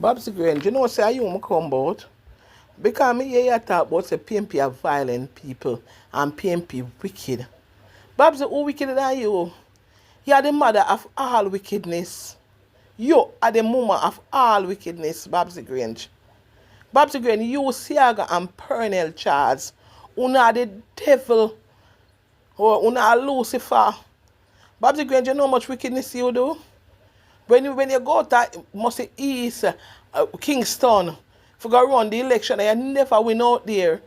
Babsy Grange, you know, say I you come about. Because me hear you talk about say PMP are violent people and PMP wicked. Babsy, who wicked are you? You are the mother of all wickedness. You are the mama of all wickedness, Babsy Grange. Babsy Grange, you, Siaga and Pernell Charles, una the devil or una Lucifer. Babsy Grange, you know how much wickedness you do? When you go to must East Kingston, if you go run the election and you never win out there,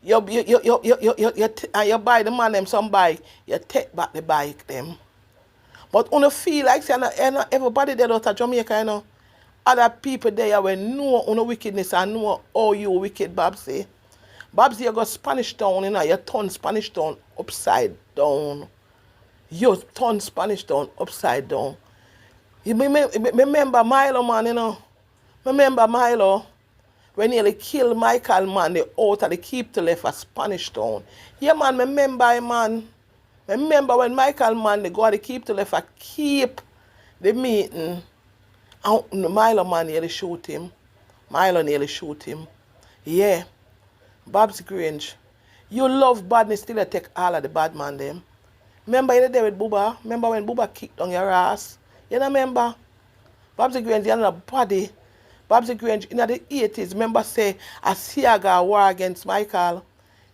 you buy the man them some bike, you take back the bike them. But when you feel like say everybody there out of Jamaica, you know, other people there will know on wickedness and know how you wicked, Babsy. Babsy, you go Spanish town, you know, you turn Spanish town upside down. You turn Spanish town upside down. You remember Milo, man, you know. Remember Milo when he nearly killed Michael, man, the out of the keep to left a Spanish town. Yeah, man, remember him, man. Remember when Michael, man, they go to the keep to left a keep the meeting. And Milo, man, nearly shoot him. Milo nearly shoot him. Yeah. Babsy Grange, you love badness, still you take all of the bad man them. Remember you there with Booba? Remember when Booba kicked on your ass? You don't remember? Babsy Grange, you're not a body. Babsy Grange, in the 80s, remember say, a Siaga war against Michael.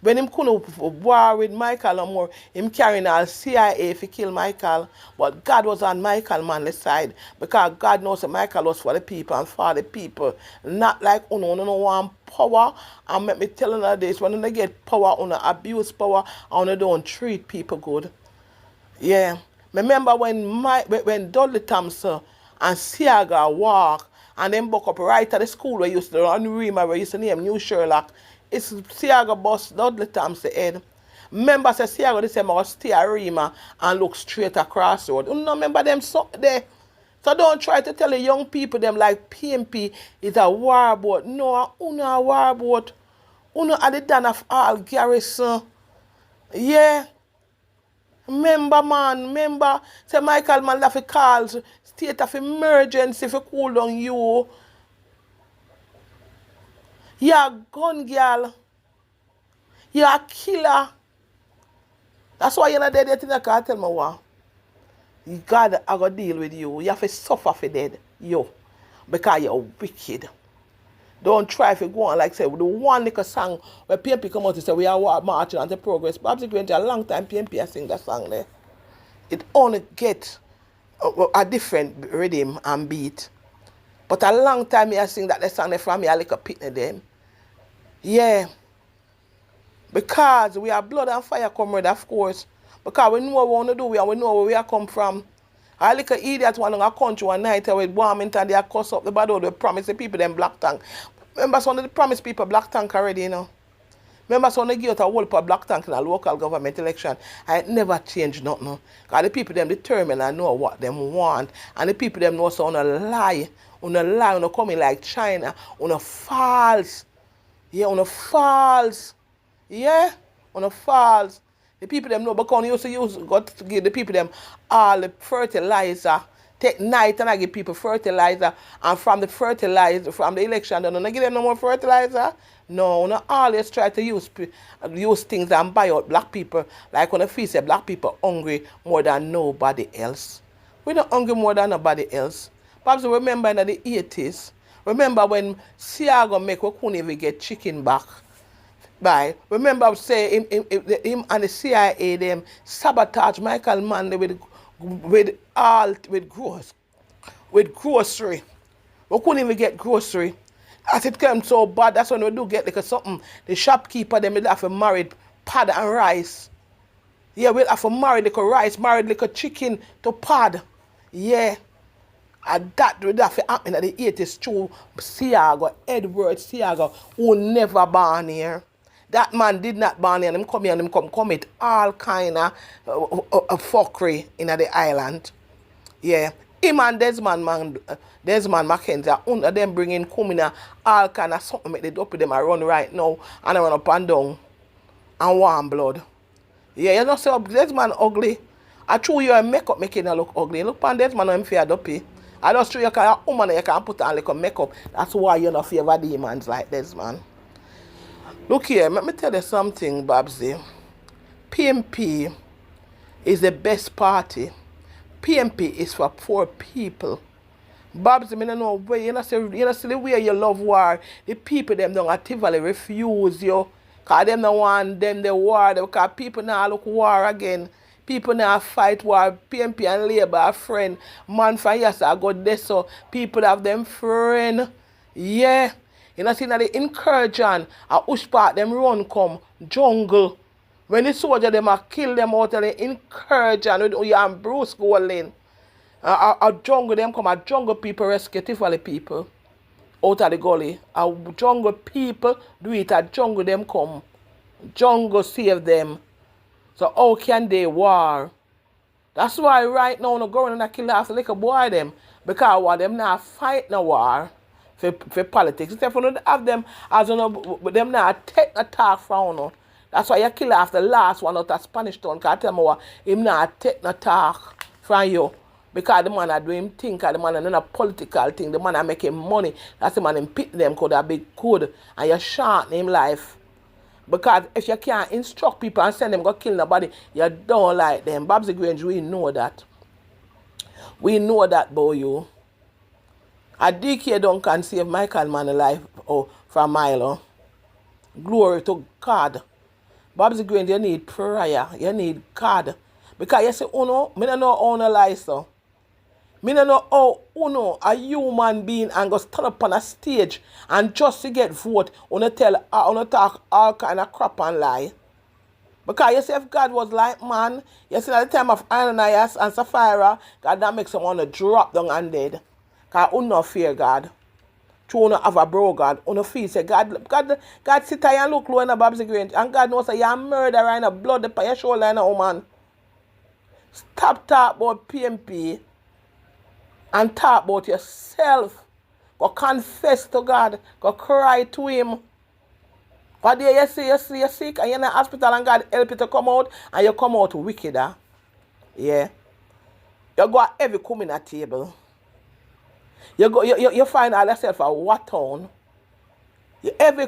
When him couldn't war with Michael no more, him carrying all CIA to kill Michael. But God was on Michael man's side. Because God knows that Michael was for the people and for the people. Not like uno want power. And let me tell you this, when they get power, uno abuse power, and uno don't treat people good. Yeah. Remember when Dudley Thompson and Siaga walk and then buck up right at the school where used to run Rima, where used to name New Sherlock. It's Siaga boss Dudley Thompson head. Remember say Siaga this time I stay at Rima and look straight across the road. You know, remember them so there. So don't try to tell the young people them like PMP is a war boat. No, uno a war boat. Uno at the done of all garrison. Yeah. Remember, man, remember, say Michael man left calls, state of emergency for cool down you. You're a gun girl. You're a killer. That's why you're not dead yet. You can't tell me what. God I gotta deal with you. You have to suffer for dead. You. Because you're wicked. Don't try to go on like say the one little song where PMP come out and say we are marching on the progress. Babsy Grange a long time PMP has sing that song there. It only get a different rhythm and beat. But a long time I sing that song there from me a little pitney them. Yeah. Because we are blood and fire comrade, of course. Because we know what we want to do and we know where we are come from. I like an idiot one in a country one night with Warmington, they cuss up the bad old, they promise the people them black tank. Remember some of the promise people black tank already, you know. Remember some of the give out a whole for black tank in a local government election. I never changed nothing. Because the people them determine and know what them want. And the people them know so on a lie. On a lie, on a coming like China. On a false. Yeah, on a false. Yeah, on a false. The people them know because you used to got to give the people them all the fertilizer. Take night and I give people fertilizer. And from the fertilizer, from the election, don't I give them no more fertilizer? No, not always try to use things and buy out black people. Like when I feel say black people hungry more than nobody else. We're not hungry more than nobody else. Perhaps remember in the 80s, remember when Siaga make we couldn't even get chicken back. By remember say him and the CIA them sabotage Michael Manley with grocery. We couldn't even get grocery. As it came so bad, that's when we do get like something. The shopkeeper them will have to marry pad and rice. Yeah, we'll have to marry like a rice, marry like a chicken to pad. Yeah. And that would have to happen at the 80s through Siaga, Edward Siaga, who never born here. That man did not born here and him come here and him commit all kind of fuckery in the island. Yeah. Him and Desmond Mackenzie, under them bringing coming all kind of something make the dope them I run right now and I run up and down and warm blood. Yeah, you know say Desmond ugly. I true you makeup making her look ugly. Look on Desmond and him fear dopey. I just show you can a woman you can put on like a makeup. That's why you don't favor demons like this, man. Look here, let me tell you something, Babsy. PMP is the best party. PMP is for poor people. Babsy, I don't know where you know see the way you love war. The people them don't actively refuse you. Cause them don't want them the war. Because people now look war again. People now fight war. PMP and Labour are friend. Man from yes, I got this so people have them friend. Yeah. You know see now the incursion a Ush Park them run come jungle. When the soldier them a kill them out of the incursion with you and Bruce going. A jungle them come, a jungle people rescue Tivoli people out of the gully. A jungle people do it, a jungle them come. Jungle save them. So how can they war? That's why right now no going and kill half the little boy them. Because what them not fight no war for politics. If you don't have them as you know, them not take a talk from you. That's why you kill off the last one out of Spanish town. Because I tell me what, him not take no talk from you. Because the man are doing him think, the man are not a political thing, the man are making money. That's the man him pit them could have been good and you shorten him life. Because if you can't instruct people and send them go kill nobody, you don't like them. Babsy Grange, we know that. We know that about you. A DK Duncan save Michael man life from Milo. Glory to God. Babsy Grange, you need prayer. You need God. Because you say, oh no, I don't know how to lie, so. I don't know how a human being and go stand up on a stage and just to get vote, talk all kind of crap and lie. Because you say if God was like man, you see at the time of Ananias and Sapphira, God that makes someone to drop down and dead. Because you don't fear God. You don't have a bro God. You don't feel say God sit there and look low in a Babsy Grange and God knows that you're a murderer in a blood upon your shoulder in a woman. Stop talking about PMP and talk about yourself. Go confess to God. Go cry to Him. But there you see you're sick and you're in the hospital and God help you to come out and you come out wicked. Yeah. You go at every coming at table. You find out yourself a what town. Every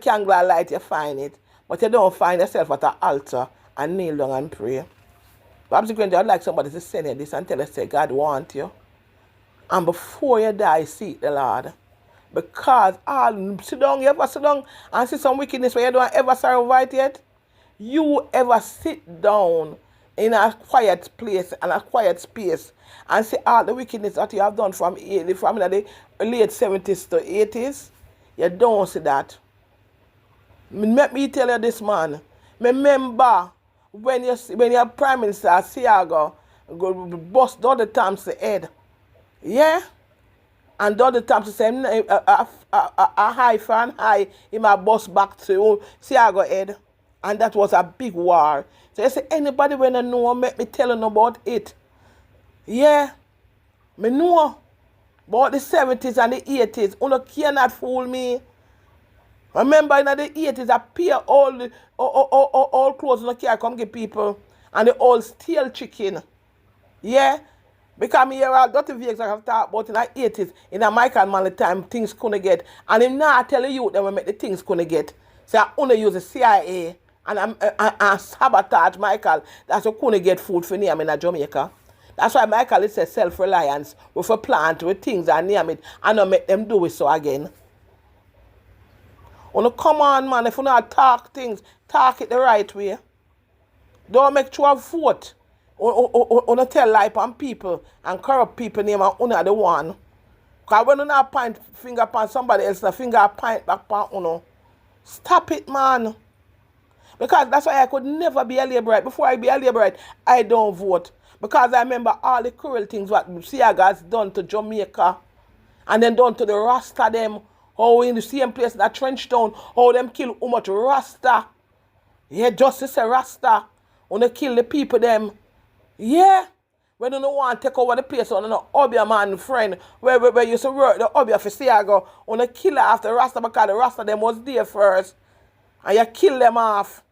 candle light you find it. But you don't find yourself at an altar and kneel down and pray. Babsy Grange, I'd like somebody to send you this and tell us, say, God want you. And before you die, seek the Lord. Because sit down, you ever sit down and see some wickedness where you don't ever survive yet? You ever sit down in a quiet place and a quiet space and see all the wickedness that you have done from the late 70s to 80s? You don't see that. Let me tell you this, man. Remember, when your Prime Minister Siago go bust all the times the head, yeah, and all the times say a high fan high, he might bust back to Siago head, and that was a big war. So you say anybody when I know, make me tell them about it. Yeah, me know about the 70s and the 80s. You cannot fool me. Remember in the 80s, appear all clothes in the car come get people and they all steal chicken. Yeah? Because me hear all dirty vehicles I have talked about in the 80s, in the Michael Manley time, things couldn't get. And him not tell you that we make the things couldn't get. So I only use the CIA and sabotage Michael. That's why couldn't get food for him in Jamaica. That's why Michael is a self-reliance with a plant with things and name it and not make them do it so again. Come on, man. If you not talk things, talk it the right way. Don't make sure vote. Tell lie on people and corrupt people name and are the one. Because when you not point finger upon somebody else, the finger point back upon stop it, man. Because that's why I could never be a labourite. Before I be a labourite, I don't vote. Because I remember all the cruel things what Siaga has done to Jamaica. And then done to the Rasta them. How in the same place that Trench Town, how them kill how much Rasta. Yeah, justice say Rasta. When they kill the people them. Yeah. When you don't want to take over the place on an Obia man friend, where you used to work the Obia for Siago, when they kill after Rasta because the Rasta them was there first. And you kill them off.